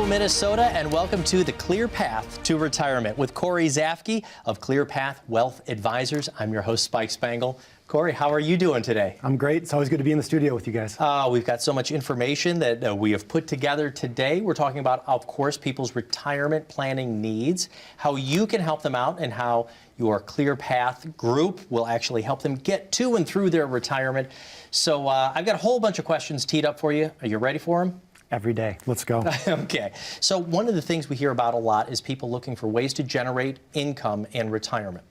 Minnesota, and welcome to the Clear Path to Retirement with Cory 𝘍𝗓𝙗 of ClearPath Wealth Advisors. I'm your host, Spike Spangle. Cory, how are you doing today? I'm great. It's always good to be in the studio with you guys. We've got so much information that we have put together today. We're talking about, of course, people's retirement planning needs, how you can help them out, and how your ClearPath group will actually help them get to and through their retirement. So I've got a whole bunch of questions teed up for you. Are you ready for them? Every day. Let's go. Okay. So one of the things we hear about a lot is people looking for ways to generate income in retirement.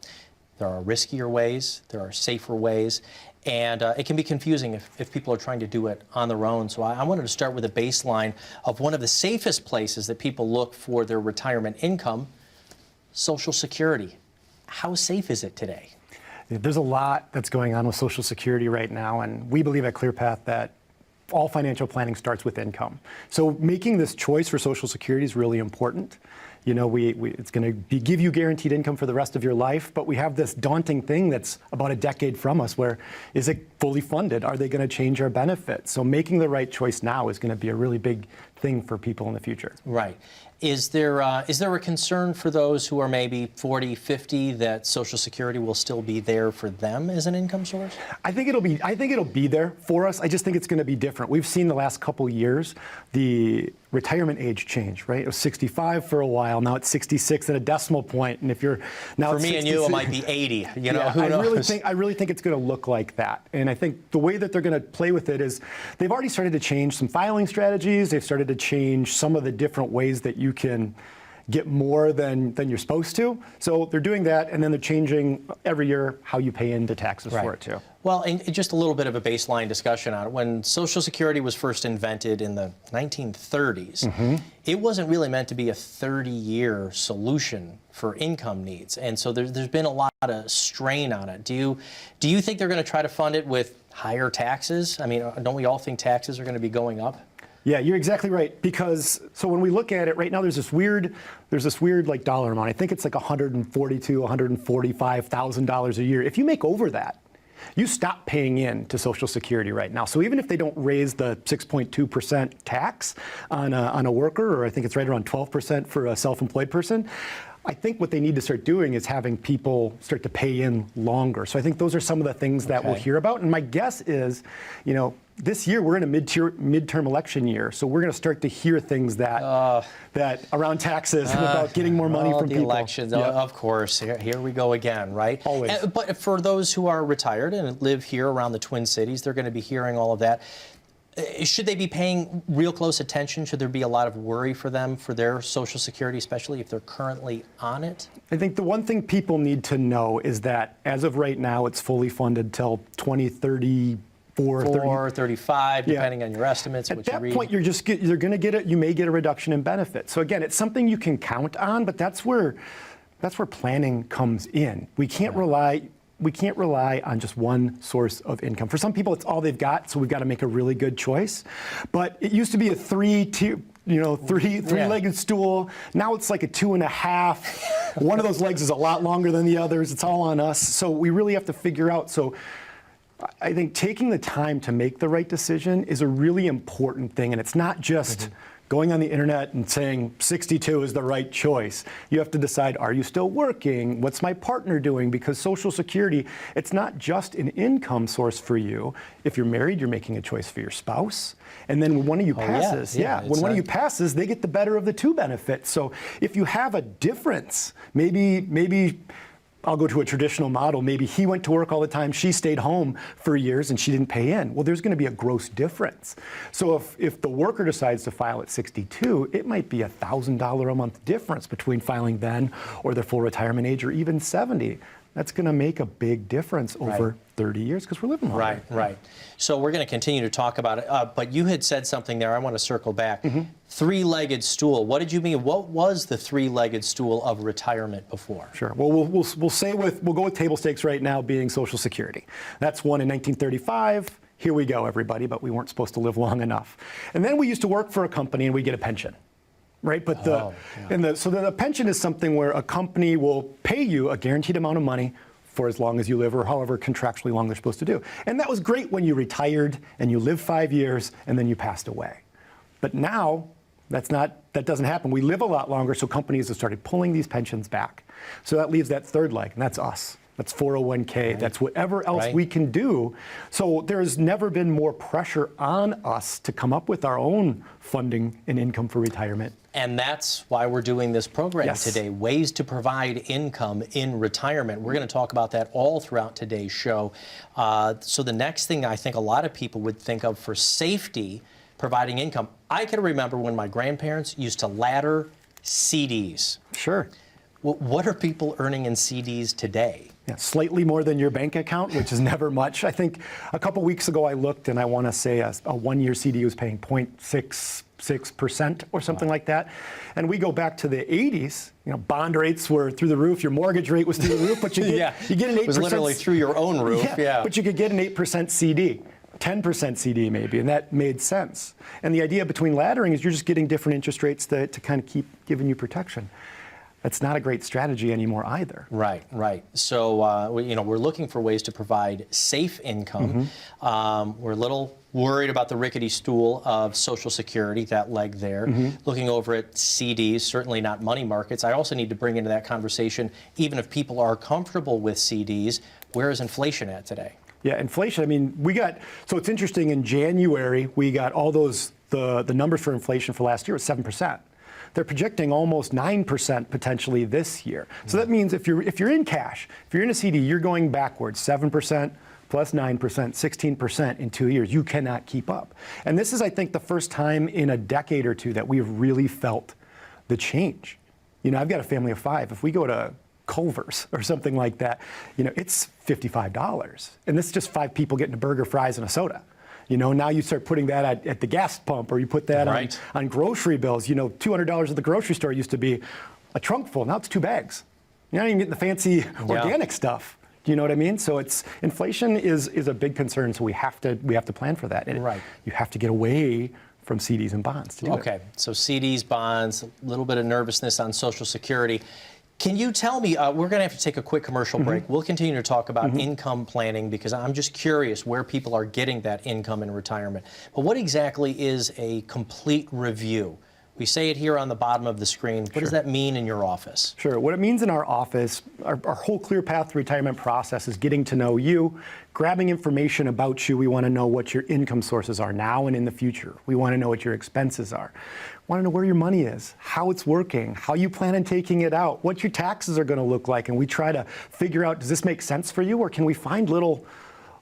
There are riskier ways, there are safer ways, and it can be confusing if people are trying to do it on their own. So I wanted to start with a baseline of one of the safest places that people look for their retirement income, Social Security. How safe is it today? There's a lot that's going on with Social Security right now, and we believe at ClearPath that all financial planning starts with income. So making this choice for Social Security is really important. You know, it's going to give you guaranteed income for the rest of your life, but we have this daunting thing that's about a decade from us where, is it fully funded? Are they going to change our benefits? So making the right choice now is going to be a really big thing for people in the future. Right. Is there a concern for those who are maybe 40, 50 that Social Security will still be there for them as an income source? I think it'll be there for us. I just think it's going to be different. We've seen the last couple years the retirement age change, right? It was 65 for a while. Now it's 66 at a decimal point. And if you're now for me and you, it might be 80. You know, who knows? I really think it's going to look like that. And I think the way that they're going to play with it is they've already started to change some filing strategies. They've started to change some of the different ways that you can get more than you're supposed to. So they're doing that, and then they're changing every year how you pay into taxes for it too. Well, and just a little bit of a baseline discussion on it. When Social Security was first invented in the 1930s, it wasn't really meant to be a 30-year solution for income needs. And so there's been a lot of strain on it. Do you think they're going to try to fund it with higher taxes? I mean, don't we all think taxes are going to be going up? Yeah, you're exactly right. Because so when we look at it right now, there's this weird like dollar amount. I think it's like $142,000, $145,000 a year. If you make over that, you stop paying in to Social Security right now. So even if they don't raise the 6.2% tax on a worker, or I think it's right around 12% for a self-employed person, I think what they need to start doing is having people start to pay in longer. So I think those are some of the things that we'll hear about. And my guess is, you know, this year we're in a midterm election year, so we're going to start to hear things that around taxes and about getting more money from people. Elections, of course. Here we go again, right? Always. But for those who are retired and live here around the Twin Cities, they're going to be hearing all of that. Should they be paying real close attention? Should there be a lot of worry for them for their Social Security, especially if they're currently on it? I think the one thing people need to know is that as of right now, it's fully funded till 2030. 35, depending on your estimates. At that point, you're going to get it. You may get a reduction in benefits. So again, it's something you can count on, but that's where planning comes in. We can't rely on just one source of income. For some people, it's all they've got, so we've got to make a really good choice. But it used to be a three-legged stool. Now it's like a 2.5. One of those legs is a lot longer than the others. It's all on us. So we really have to figure out. So I think taking the time to make the right decision is a really important thing, and it's not just going on the internet and saying 62 is the right choice. You have to decide, are you still working? What's my partner doing? Because Social Security, it's not just an income source for you. If you're married, you're making a choice for your spouse. And then when one of you passes, when one of you passes, they get the better of the two benefits. So if you have a difference, maybe I'll go to a traditional model. Maybe he went to work all the time, she stayed home for years and she didn't pay in. Well, there's going to be a gross difference. So if the worker decides to file at 62, it might be $1,000 a month difference between filing then or their full retirement age, or even 70. That's going to make a big difference over 30 years because we're living longer. Right. So we're going to continue to talk about it. But you had said something there. I want to circle back. Three-legged stool. What did you mean? What was the three-legged stool of retirement before? Sure. Well, we'll go with table stakes right now being Social Security. That's one in 1935. Here we go, everybody, but we weren't supposed to live long enough. And then we used to work for a company and we get a pension. Right, but so the pension is something where a company will pay you a guaranteed amount of money for as long as you live, or however contractually long they're supposed to do. And that was great when you retired and you lived 5 years and then you passed away. But now that doesn't happen. We live a lot longer, so companies have started pulling these pensions back. So that leaves that third leg, and that's us. That's 401k, right. That's whatever else we can do. So there's never been more pressure on us to come up with our own funding and income for retirement. And that's why we're doing this program today, ways to provide income in retirement. We're going to talk about that all throughout today's show. So the next thing I think a lot of people would think of for safety, providing income. I can remember when my grandparents used to ladder CDs. Sure. What are people earning in CDs today? Yeah, slightly more than your bank account, which is never much. I think a couple weeks ago I looked, and I want to say a 1-year CD was paying 0.66% or something like that. And we go back to the 80s. You know, bond rates were through the roof. Your mortgage rate was through the roof, but you get an 8%. It was literally through your own roof. Yeah. But you could get an 8% CD. 10% CD maybe, and that made sense. And the idea between laddering is you're just getting different interest rates to kind of keep giving you protection. That's not a great strategy anymore either. Right, right. So, we're looking for ways to provide safe income. We're a little worried about the rickety stool of Social Security, that leg there. Looking over at CDs, certainly not money markets. I also need to bring into that conversation, even if people are comfortable with CDs, where is inflation at today? Yeah, inflation, I mean, so it's interesting, in January, we got all those, the numbers for inflation for last year was 7%. They're projecting almost 9% potentially this year. So that means if you're in cash, if you're in a CD, you're going backwards, 7% plus 9%, 16% in 2 years. You cannot keep up. And this is, I think, the first time in a decade or two that we've really felt the change. You know, I've got a family of 5. If we go to Culver's or something like that, you know, it's $55. And this is just 5 people getting a burger, fries, and a soda. You know, now you start putting that at the gas pump, or you put that on grocery bills. You know, $200 at the grocery store used to be a trunk full. Now it's 2 bags. You're not even getting the fancy organic stuff. Do you know what I mean? So inflation is a big concern. So we have to plan for that. And you have to get away from CDs and bonds to do it. Okay, so CDs, bonds, a little bit of nervousness on Social Security. Can you tell me, we're going to have to take a quick commercial break. We'll continue to talk about income planning, because I'm just curious where people are getting that income in retirement. But what exactly is a complete review? We say it here on the bottom of the screen. What does that mean in your office? Sure. What it means in our office, our whole ClearPath retirement process is getting to know you, grabbing information about you. We want to know what your income sources are now and in the future. We want to know what your expenses are. We want to know where your money is, how it's working, how you plan on taking it out, what your taxes are going to look like. And we try to figure out, does this make sense for you, or can we find little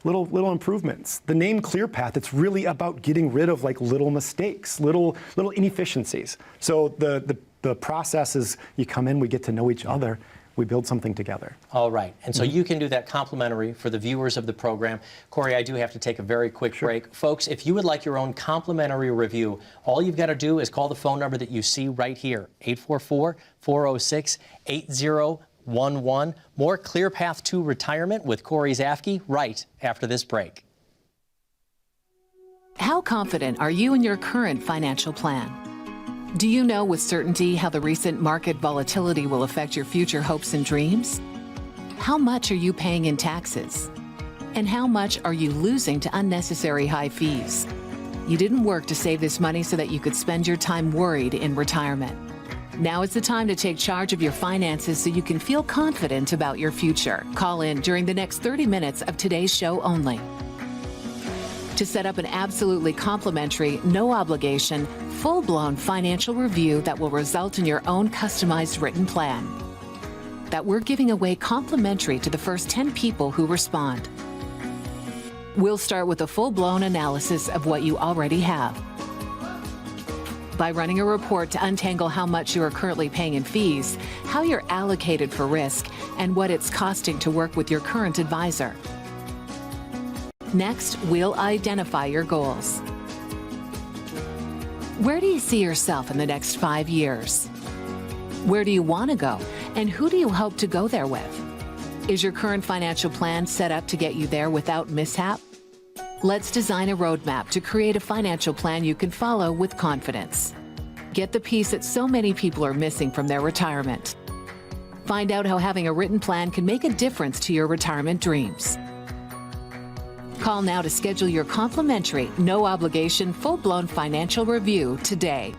improvements? The name ClearPath, it's really about getting rid of like little mistakes, little inefficiencies. So the process is, you come in, we get to know each other, we build something together. All right, and so you can do that complimentary for the viewers of the program. Cory, I do have to take a very quick break. Folks, if you would like your own complimentary review, all you've got to do is call the phone number that you see right here, 844-406-8011. More ClearPath to Retirement with Cory 𝘧𝗓𝗓𝗏 right after this break. How confident are you in your current financial plan? Do you know with certainty how the recent market volatility will affect your future hopes and dreams? How much are you paying in taxes? And how much are you losing to unnecessary high fees? You didn't work to save this money so that you could spend your time worried in retirement. Now is the time to take charge of your finances so you can feel confident about your future. Call in during the next 30 minutes of today's show only to set up an absolutely complimentary, no obligation, full-blown financial review that will result in your own customized written plan that we're giving away complimentary to the first 10 people who respond. We'll start with a full-blown analysis of what you already have by running a report to untangle how much you are currently paying in fees, how you're allocated for risk, and what it's costing to work with your current advisor. Next, we'll identify your goals. Where do you see yourself in the next 5 years? Where do you want to go, and who do you hope to go there with? Is your current financial plan set up to get you there without mishap? Let's design a roadmap to create a financial plan you can follow with confidence. Get the piece that so many people are missing from their retirement. Find out how having a written plan can make a difference to your retirement dreams. Call now to schedule your complimentary, no-obligation, full-blown financial review today.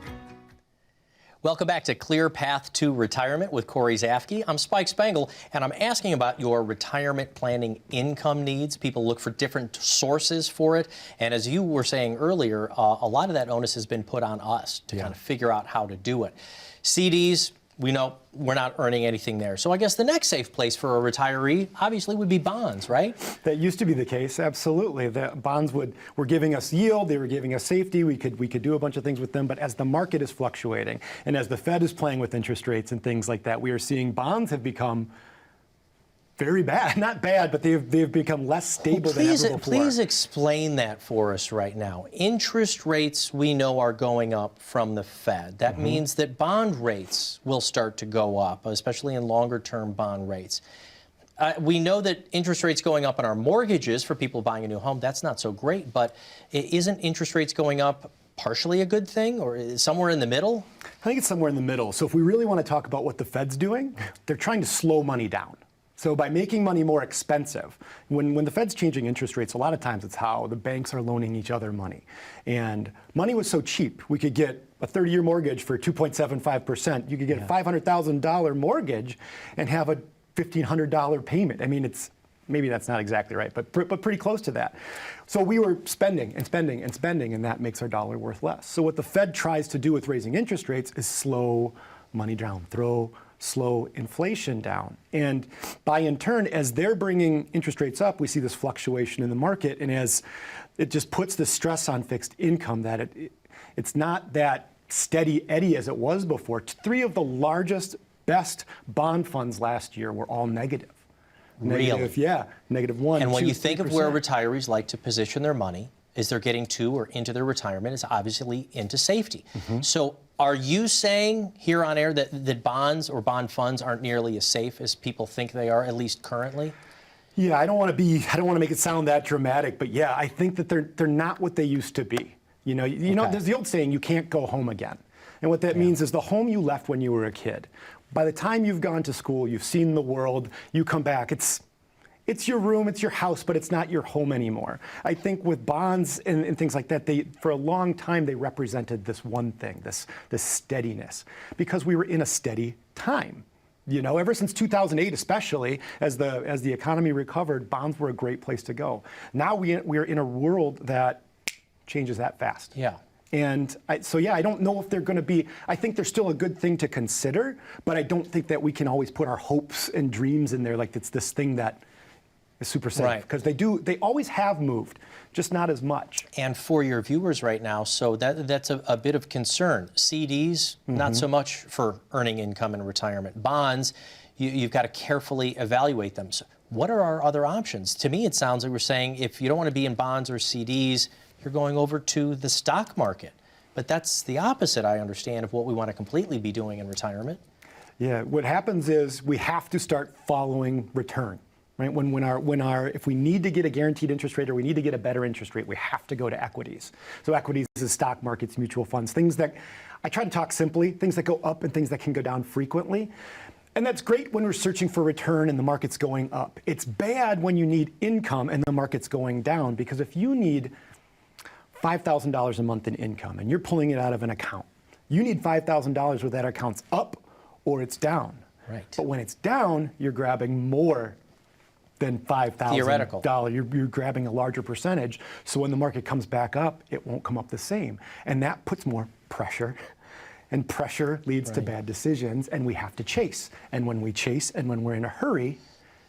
Welcome back to ClearPath to Retirement with Cory 𝘍𝗓𝙗𝙧𝙃. I'm Spike Spangle, and I'm asking about your retirement planning income needs. People look for different sources for it, and as you were saying earlier, a lot of that onus has been put on us to kind of figure out how to do it. CDs, we know we're not earning anything there. So I guess the next safe place for a retiree obviously would be bonds, right? That used to be the case, absolutely. The bonds were giving us yield, they were giving us safety, we could do a bunch of things with them, but as the market is fluctuating and as the Fed is playing with interest rates and things like that, we are seeing bonds have become very bad. Not bad, but they've become less stable than ever before. Please explain that for us right now. Interest rates, we know, are going up from the Fed. That means that bond rates will start to go up, especially in longer-term bond rates. We know that interest rates going up on our mortgages for people buying a new home, that's not so great, but isn't interest rates going up partially a good thing, or somewhere in the middle? I think it's somewhere in the middle. So if we really want to talk about what the Fed's doing, they're trying to slow money down. So by making money more expensive, when the Fed's changing interest rates, a lot of times it's how the banks are loaning each other money. And money was so cheap. We could get a 30-year mortgage for 2.75%. You could get a $500,000 mortgage and have a $1,500 payment. I mean, maybe that's not exactly right, but pretty close to that. So we were spending and spending and spending, and that makes our dollar worth less. So what the Fed tries to do with raising interest rates is slow money down, slow inflation down. And in turn, as they're bringing interest rates up, we see this fluctuation in the market, and as it just puts the stress on fixed income that it's not that steady eddy as it was before. 3 of the largest, best bond funds last year were all negative. Really? -1. And when 2, you think 3%. of where retirees like to position their money, as they're getting to or into their retirement, is obviously into safety. So are you saying here on air that bonds or bond funds aren't nearly as safe as people think they are, at least currently? Yeah, I don't want to make it sound that dramatic, but yeah, I think that they're not what they used to be. You know, there's the old saying, you can't go home again. And what that means is the home you left when you were a kid. By the time you've gone to school, you've seen the world, you come back, it's your room, it's your house, but it's not your home anymore. I think with bonds and things like that, for a long time, they represented this one thing, this steadiness, because we were in a steady time. You know, ever since 2008, especially, as the economy recovered, bonds were a great place to go. Now we're in a world that changes that fast. Yeah. And I don't know if they're going to be, I think they're still a good thing to consider, but I don't think that we can always put our hopes and dreams in there like it's this thing that is super safe, because they always have moved, just not as much. And for your viewers right now, so that's a bit of concern. CDs, not so much for earning income in retirement. Bonds, you've got to carefully evaluate them. So what are our other options? To me, it sounds like we're saying if you don't want to be in bonds or CDs, you're going over to the stock market. But that's the opposite, I understand, of what we want to completely be doing in retirement. Yeah, what happens is we have to start following return. Right? If we need to get a guaranteed interest rate or we need to get a better interest rate, we have to go to equities. So equities is stock markets, mutual funds, things that, I try to talk simply, things that go up and things that can go down frequently. And that's great when we're searching for return and the market's going up. It's bad when you need income and the market's going down, because if you need $5,000 a month in income and you're pulling it out of an account, you need $5,000 where that account's up or it's down. Right. But when it's down, you're grabbing more than $5,000. Theoretical. You're grabbing a larger percentage. So when the market comes back up, it won't come up the same. And that puts more pressure. And pressure leads to bad decisions, and we have to chase. And when we chase and when we're in a hurry,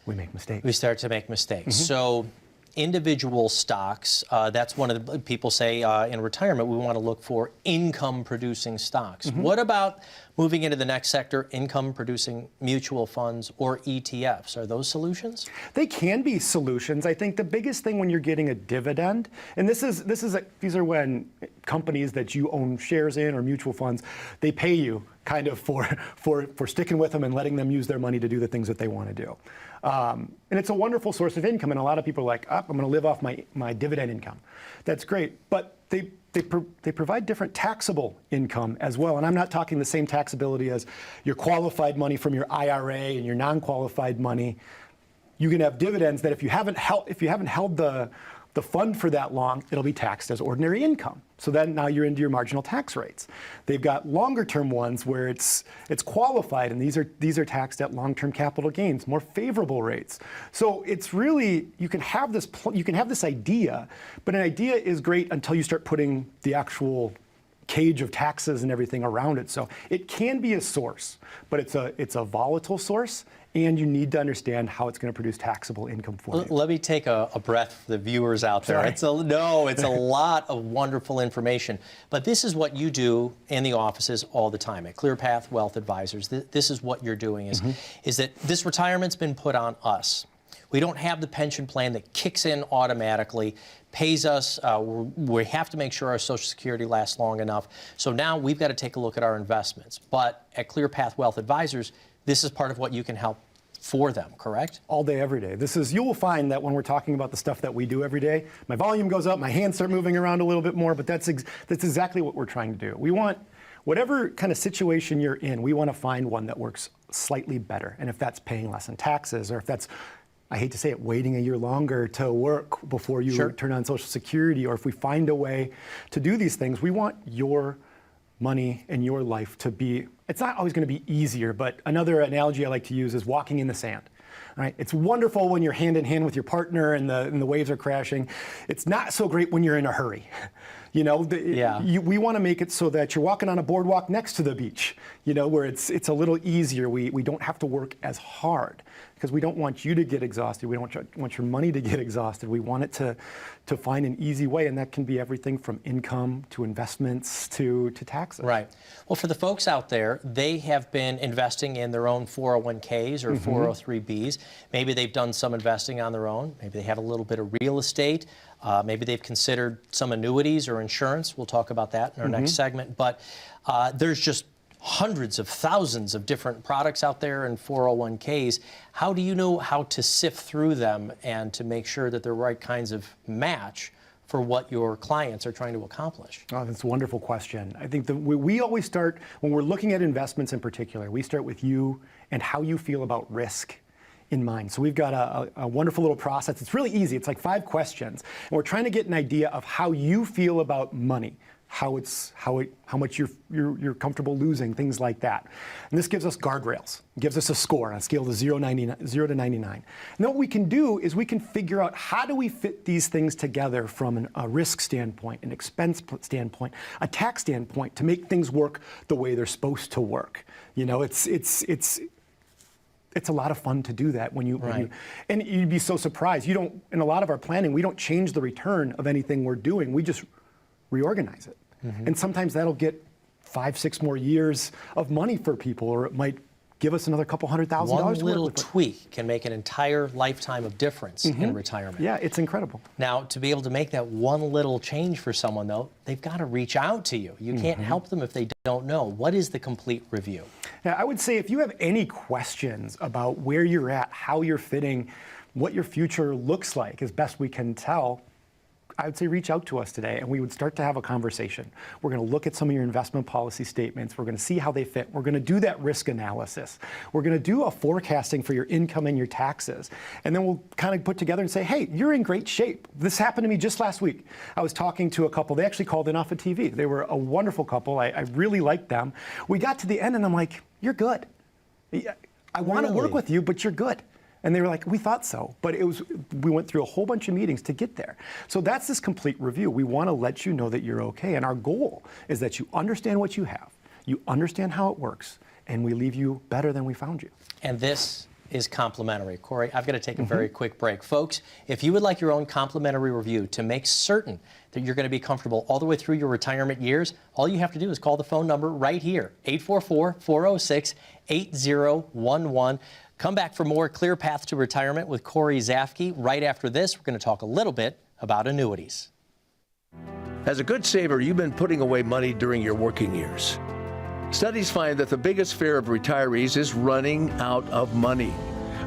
we make mistakes. We start to make mistakes. So individual stocks, that's one of the people say in retirement, we want to look for income-producing stocks. What about moving into the next sector, income-producing mutual funds or ETFs? Are those solutions? They can be solutions. I think the biggest thing when you're getting a dividend, and these are when companies that you own shares in or mutual funds, they pay you kind of for sticking with them and letting them use their money to do the things that they want to do. And it's a wonderful source of income, and a lot of people are like, oh, I'm going to live off my dividend income. That's great, but they provide different taxable income as well, and I'm not talking the same taxability as your qualified money from your IRA and your non-qualified money. You can have dividends that if you haven't held the fund for that long, it'll be taxed as ordinary income. So then now you're into your marginal tax rates. They've got longer term ones where it's qualified, and these are taxed at long-term capital gains, more favorable rates. So it's really, you can have this idea, but an idea is great until you start putting the actual cage of taxes and everything around it. So it can be a source, but it's a volatile source, and you need to understand how it's going to produce taxable income for you. Let me take a breath for the viewers out there. Sorry. It's a lot of wonderful information, but this is what you do in the offices all the time at ClearPath Wealth Advisors. This is what you're doing is that this retirement's been put on us. We don't have the pension plan that kicks in automatically, pays us. We have to make sure our Social Security lasts long enough. So now we've got to take a look at our investments. But at ClearPath Wealth Advisors, this is part of what you can help for them, correct? All day, every day. You will find that when we're talking about the stuff that we do every day, my volume goes up, my hands start moving around a little bit more, but that's exactly what we're trying to do. We want, whatever kind of situation you're in, we want to find one that works slightly better. And if that's paying less in taxes, or if that's, I hate to say it, waiting a year longer to work before you turn on Social Security, or if we find a way to do these things, we want your money and your life to be, it's not always going to be easier, but another analogy I like to use is walking in the sand. Right? It's wonderful when you're hand in hand with your partner and the waves are crashing. It's not so great when you're in a hurry. You know, we want to make it so that you're walking on a boardwalk next to the beach, you know, where it's a little easier. We don't have to work as hard because we don't want you to get exhausted. We don't want your money to get exhausted. We want it to find an easy way, and that can be everything from income to investments to taxes. Right. Well, for the folks out there, they have been investing in their own 401ks or 403bs. Maybe they've done some investing on their own. Maybe they have a little bit of real estate. Maybe they've considered some annuities or insurance. We'll talk about that in our next segment. But there's just hundreds of thousands of different products out there in 401ks. How do you know how to sift through them and to make sure that they're the right kinds of match for what your clients are trying to accomplish? Oh, that's a wonderful question. I think that we always start, when we're looking at investments in particular, we start with you and how you feel about risk in mind. So we've got a wonderful little process. It's really easy. It's like 5 questions. And we're trying to get an idea of how you feel about money, how much you're comfortable losing, things like that. And this gives us guardrails. It gives us a score on a scale of 0 to 99. And then what we can do is we can figure out how do we fit these things together from a risk standpoint, an expense standpoint, a tax standpoint to make things work the way they're supposed to work. You know, it's a lot of fun to do that when you and you'd be so surprised. In a lot of our planning, we don't change the return of anything we're doing. We just reorganize it. And sometimes that'll get 5, 6 more years of money for people, or it might give us another couple $100,000. One little tweak can make an entire lifetime of difference in retirement. Yeah, it's incredible. Now, to be able to make that one little change for someone, though, they've got to reach out to you. You can't help them if they don't know. What is the complete review? Yeah, I would say if you have any questions about where you're at, how you're fitting, what your future looks like, as best we can tell, I would say reach out to us today, and we would start to have a conversation. We're going to look at some of your investment policy statements. We're going to see how they fit. We're going to do that risk analysis. We're going to do a forecasting for your income and your taxes. And then we'll kind of put together and say, hey, you're in great shape. This happened to me just last week. I was talking to a couple. They actually called in off of TV. They were a wonderful couple. I really liked them. We got to the end, and I'm like, you're good. I want to work with you, but you're good. And they were like, we thought so, but we went through a whole bunch of meetings to get there. So that's this complete review. We want to let you know that you're okay. And our goal is that you understand what you have, you understand how it works, and we leave you better than we found you. And this is complimentary. Cory, I've got to take a very quick break. Folks, if you would like your own complimentary review to make certain that you're going to be comfortable all the way through your retirement years, all you have to do is call the phone number right here, 844-406-8011. Come back for more Clear Path to Retirement with Cory 𝘧𝗓𝙗. Right after this, we're going to talk a little bit about annuities. As a good saver, you've been putting away money during your working years. Studies find that the biggest fear of retirees is running out of money.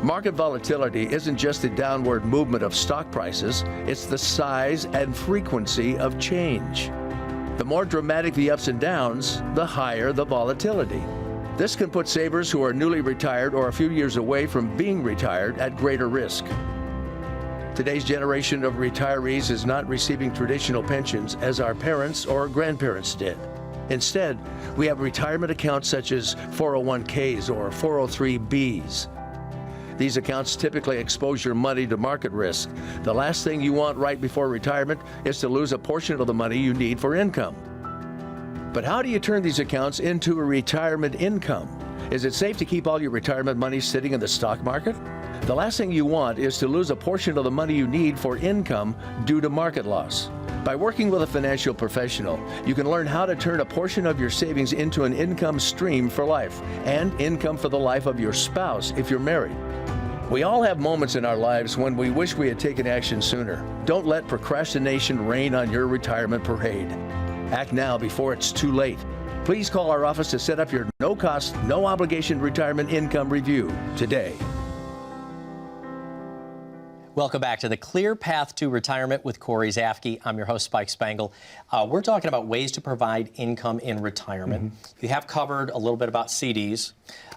Market volatility isn't just the downward movement of stock prices, it's the size and frequency of change. The more dramatic the ups and downs, the higher the volatility. This can put savers who are newly retired or a few years away from being retired at greater risk. Today's generation of retirees is not receiving traditional pensions as our parents or grandparents did. Instead, we have retirement accounts such as 401ks or 403bs. These accounts typically expose your money to market risk. The last thing you want right before retirement is to lose a portion of the money you need for income. But how do you turn these accounts into a retirement income? Is it safe to keep all your retirement money sitting in the stock market? The last thing you want is to lose a portion of the money you need for income due to market loss. By working with a financial professional, you can learn how to turn a portion of your savings into an income stream for life and income for the life of your spouse if you're married. We all have moments in our lives when we wish we had taken action sooner. Don't let procrastination reign on your retirement parade. Act now before it's too late. Please call our office to set up your no-cost, no-obligation retirement income review today. Welcome back to the Clear Path to Retirement with Cory 𝘧𝗓𝙗𝙧𝗓. I'm your host, Spike Spangle. We're talking about ways to provide income in retirement. We have covered a little bit about CDs.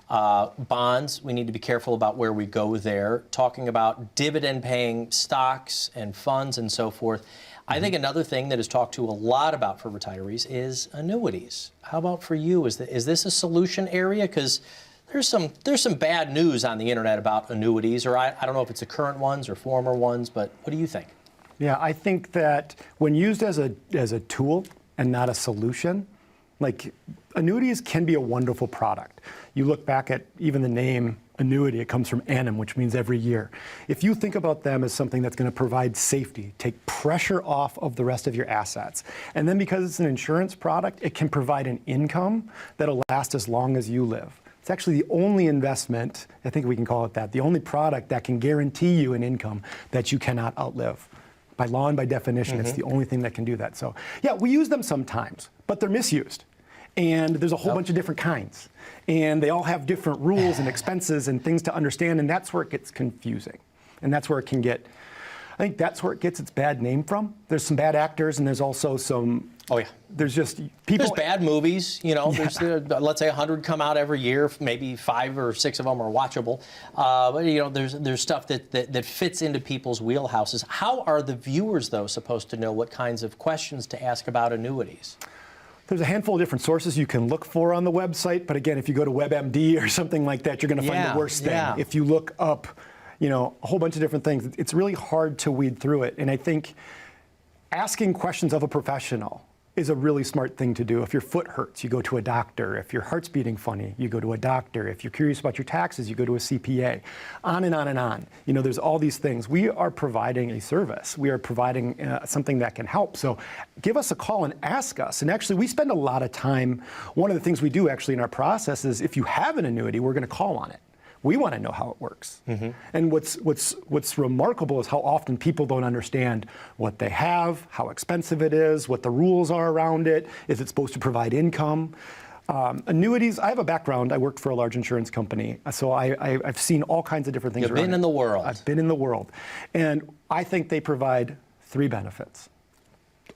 Bonds, we need to be careful about where we go there. Talking about dividend-paying stocks and funds and so forth. I think another thing that is talked to a lot about for retirees is annuities. How about for you? Is this a solution area? Because there's some bad news on the internet about annuities, or I don't know if it's the current ones or former ones, but what do you think? Yeah, I think that when used as a tool and not a solution, like annuities can be a wonderful product. You look back at even the name annuity, it comes from annum, which means every year. If you think about them as something that's going to provide safety, take pressure off of the rest of your assets, and then because it's an insurance product, it can provide an income that'll last as long as you live. It's actually the only investment, I think we can call it that, the only product that can guarantee you an income that you cannot outlive. By law and by definition, it's the only thing that can do that. So yeah, we use them sometimes, but they're misused. And there's a whole bunch of different kinds. And they all have different rules and expenses and things to understand, and that's where it gets confusing. And that's where it can get, I think that's where it gets its bad name from. There's some bad actors, and there's also some, there's just people. There's bad movies, you know, there's, let's say 100 come out every year, maybe 5 or 6 of them are watchable. But, you know, there's stuff that fits into people's wheelhouses. How are the viewers, though, supposed to know what kinds of questions to ask about annuities? There's a handful of different sources you can look for on the website, but again, if you go to WebMD or something like that, you're going to find the worst thing. If you look up, you know, a whole bunch of different things, it's really hard to weed through it. And I think asking questions of a professional is a really smart thing to do. If your foot hurts, you go to a doctor. If your heart's beating funny, you go to a doctor. If you're curious about your taxes, you go to a CPA. On and on and on. You know, there's all these things. We are providing a service. We are providing something that can help. So give us a call and ask us. And actually, we spend a lot of time. One of the things we do actually in our process is if you have an annuity, we're going to call on it. We want to know how it works. And what's remarkable is how often people don't understand what they have, how expensive it is, what the rules are around it. Is it supposed to provide income? Annuities, I have a background. I worked for a large insurance company. So I've seen all kinds of different things around it. You've been in the world. I've been in the world. And I think they provide 3 benefits.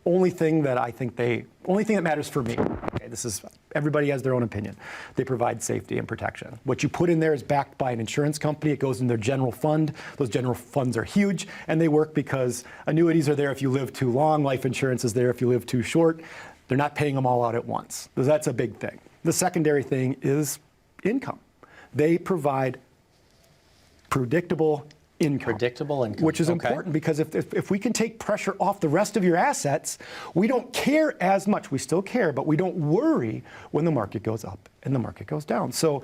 Only thing that matters for me. Okay, this is, everybody has their own opinion. They provide safety and protection. What you put in there is backed by an insurance company. It goes in their general fund. Those general funds are huge, and they work because annuities are there if you live too long. Life insurance is there if you live too short. They're not paying them all out at once. So that's a big thing. The secondary thing is income. They provide predictable income. Predictable income. Which is important because if we can take pressure off the rest of your assets, we don't care as much. We still care, but we don't worry when the market goes up and the market goes down. So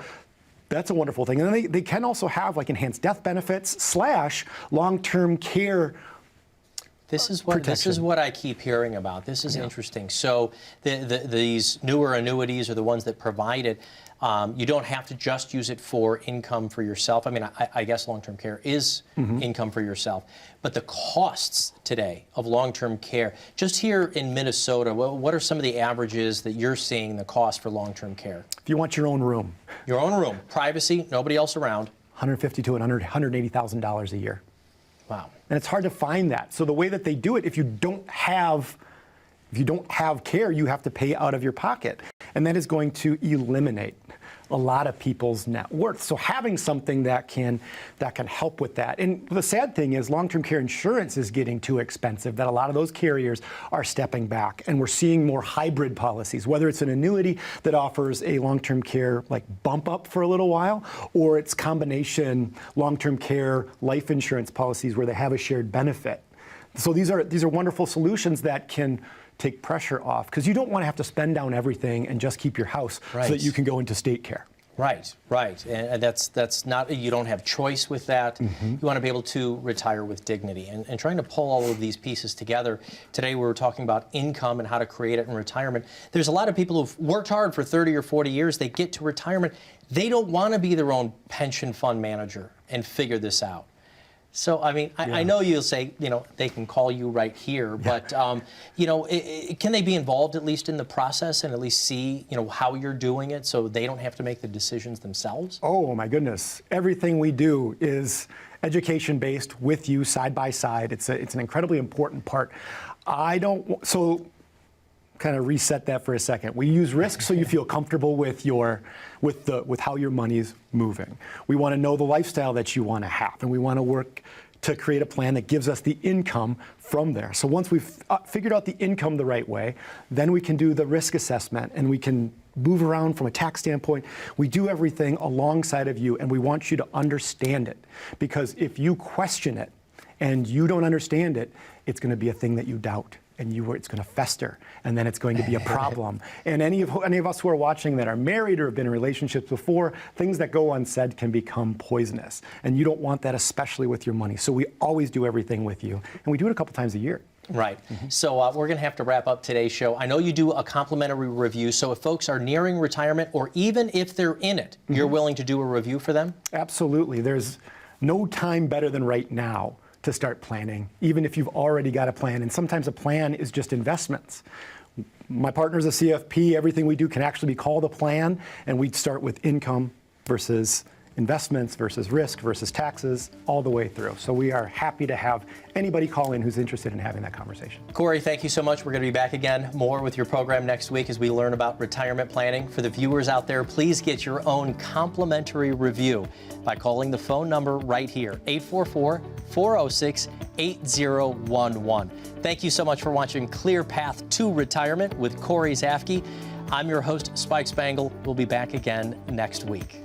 that's a wonderful thing. And then they can also have like enhanced death benefits / long-term care This is what I keep hearing about. This is interesting. So these newer annuities are the ones that provide it. You don't have to just use it for income for yourself. I mean, I guess long-term care is income for yourself. But the costs today of long-term care, just here in Minnesota, what are some of the averages that you're seeing the cost for long-term care? If you want your own room. Your own room, privacy, nobody else around. $150,000 to $180,000 a year. Wow. And it's hard to find that. So the way that they do it, if you don't have care, you have to pay out of your pocket. And that is going to eliminate a lot of people's net worth. So having something that can help with that. And the sad thing is long-term care insurance is getting too expensive, that a lot of those carriers are stepping back. And we're seeing more hybrid policies, whether it's an annuity that offers a long-term care like bump up for a little while, or it's combination long-term care life insurance policies where they have a shared benefit. So these are wonderful solutions that can take pressure off, because you don't want to have to spend down everything and just keep your house so that you can go into state care. Right, right. And that's not, you don't have choice with that. You want to be able to retire with dignity. And trying to pull all of these pieces together. Today we were talking about income and how to create it in retirement. There's a lot of people who've worked hard for 30 or 40 years. They get to retirement. They don't want to be their own pension fund manager and figure this out. So, I mean, I know you'll say, you know, they can call you right here, but, you know, can they be involved at least in the process and at least see, you know, how you're doing it so they don't have to make the decisions themselves? Oh, my goodness. Everything we do is education-based with you side by side. It's an incredibly important part. So kind of reset that for a second. We use risk so you feel comfortable with how your money's moving. We want to know the lifestyle that you want to have, and we want to work to create a plan that gives us the income from there. So once we've figured out the income the right way, then we can do the risk assessment, and we can move around from a tax standpoint. We do everything alongside of you, and we want you to understand it, because if you question it and you don't understand it, it's going to be a thing that you doubt. And it's going to fester, and then it's going to be a problem. And any of us who are watching that are married or have been in relationships before, things that go unsaid can become poisonous. And you don't want that, especially with your money. So we always do everything with you, and we do it a couple times a year. Right. So we're going to have to wrap up today's show. I know you do a complimentary review, so if folks are nearing retirement, or even if they're in it, you're willing to do a review for them? Absolutely. There's no time better than right now to start planning, even if you've already got a plan. And sometimes a plan is just investments. My partner's a CFP. Everything we do can actually be called a plan, and we'd start with income versus investments versus risk versus taxes all the way through. So we are happy to have anybody call in who's interested in having that conversation. Cory, thank you so much. We're going to be back again more with your program next week as we learn about retirement planning. For the viewers out there, please get your own complimentary review by calling the phone number right here, 844-406-8011. Thank you so much for watching ClearPath to Retirement with Cory 𝘧𝗓𝙗. I'm your host, Spike Spangle. We'll be back again next week.